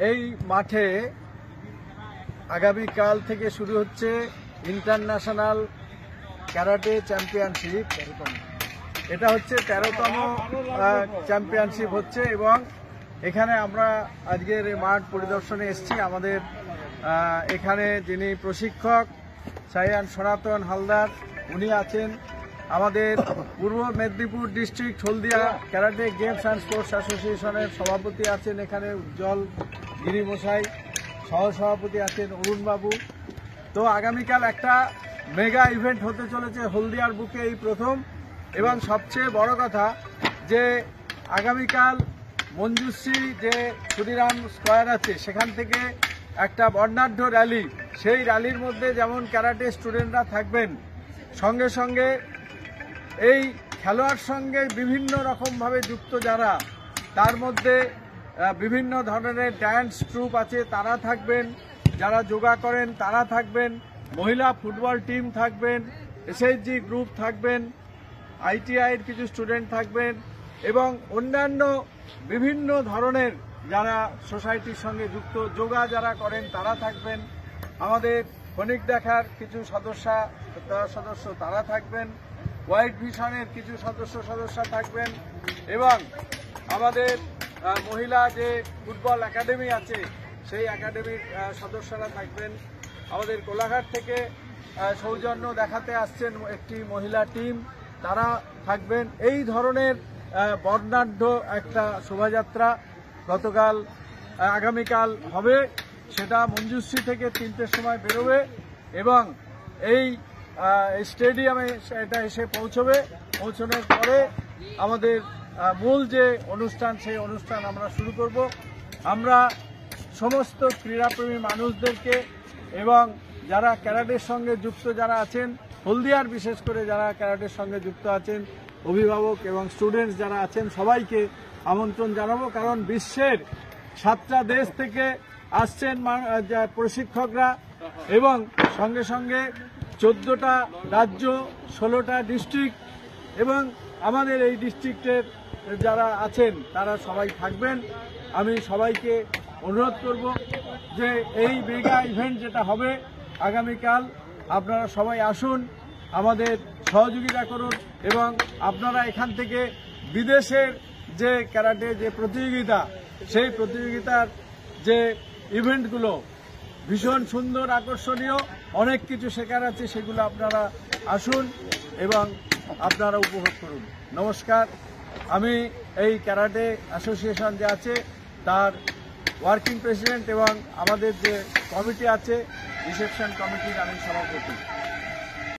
এই মাঠে আগামীকাল থেকে শুরু হচ্ছে ইন্টারন্যাশনাল ক্যারাটে চ্যাম্পিয়নশিপ। এটা হচ্ছে 13তম চ্যাম্পিয়নশিপ হচ্ছে এবং এখানে আমরা আজকের মাঠ পরিদর্শনে এসেছি। আমাদের এখানে যিনি প্রশিক্ষক সাইয়ান সনাতন হালদার উনি আছেন, আমাদের পূর্ব Medinipur district Haldia karate games and sports অ্যাসোসিয়েশনের সভাপতি আছেন এখানে উজ্জ্বল গিরি মশাই, সহসভাপতি আছেন অরুণবাবু। তো আগামীকাল একটা মেগা ইভেন্ট হতে চলেছে হলদিয়ার বুকে, এই প্রথম। এবং সবচেয়ে বড় কথা যে আগামীকাল মঞ্জুশ্রী যে ক্ষুদিরাম স্কোয়ার আছে সেখান থেকে একটা বর্ণাঢ্য র্যালি, সেই র্যালির মধ্যে যেমন ক্যারাটে স্টুডেন্টরা থাকবেন, সঙ্গে সঙ্গে এই খেলোয়াড় সঙ্গে বিভিন্ন রকমভাবে যুক্ত যারা, তার মধ্যে বিভিন্ন ধরনের ড্যান্স ট্রুপ আছে তারা থাকবেন, যারা যোগা করেন তারা থাকবেন, মহিলা ফুটবল টিম থাকবেন, এসএইচজি গ্রুপ থাকবেন, আইটিআইয়ের কিছু স্টুডেন্ট থাকবেন এবং অন্যান্য বিভিন্ন ধরনের যারা সোসাইটির সঙ্গে যুক্ত যোগা যারা করেন তারা থাকবেন, আমাদের ফনিক দেখার কিছু সদস্য তারা থাকবেন, হোয়াইট ভিশনের কিছু সদস্য থাকবেন এবং আমাদের মহিলা যে ফুটবল একাডেমি আছে সেই একাডেমির সদস্যরা থাকবেন। আমাদের কোলাঘাট থেকে সৌজন্য দেখাতে আসছেন একটি মহিলা টিম, তারা থাকবেন। এই ধরনের বর্ণাঢ্য একটা শোভাযাত্রা আগামীকাল হবে, সেটা মঞ্জুশ্রী থেকে 3টের সময় বেরোবে এবং এই স্টেডিয়ামে এটা এসে পৌঁছানোর পরে আমাদের মূল যে অনুষ্ঠান সেই অনুষ্ঠান আমরা শুরু করব। আমরা সমস্ত ক্রীড়াপ্রেমী মানুষদেরকে এবং যারা ক্যারাটের সঙ্গে যুক্ত যারা আছেন, হলদিয়ার বিশেষ করে যারা ক্যারাটের সঙ্গে যুক্ত আছেন, অভিভাবক এবং স্টুডেন্টস যারা আছেন সবাইকে আমন্ত্রণ জানাবো। কারণ বিশ্বের 7টা দেশ থেকে আসছেন প্রশিক্ষকরা এবং সঙ্গে সঙ্গে 14টা রাজ্য, 16টা ডিস্ট্রিক্ট এবং আমাদের এই ডিস্ট্রিক্টের যারা আছেন তারা সবাই থাকবেন। আমি সবাইকে অনুরোধ করব যে এই মেগা ইভেন্ট যেটা হবে আগামীকাল, আপনারা সবাই আসুন, আমাদের সহযোগিতা করুন এবং আপনারা এখান থেকে বিদেশের যে ক্যারাটে যে প্রতিযোগিতা, সেই প্রতিযোগিতার যে ইভেন্টগুলো ভীষণ সুন্দর, আকর্ষণীয়, অনেক কিছু শেখার আছে, সেগুলো আপনারা আসুন এবং আপনারা উপভোগ করুন। নমস্কার, আমি এই ক্যারাটে অ্যাসোসিয়েশন যে আছে তার ওয়ার্কিং প্রেসিডেন্ট এবং আমাদের যে কমিটি আছে রিসেপশন কমিটির আমি সভাপতি।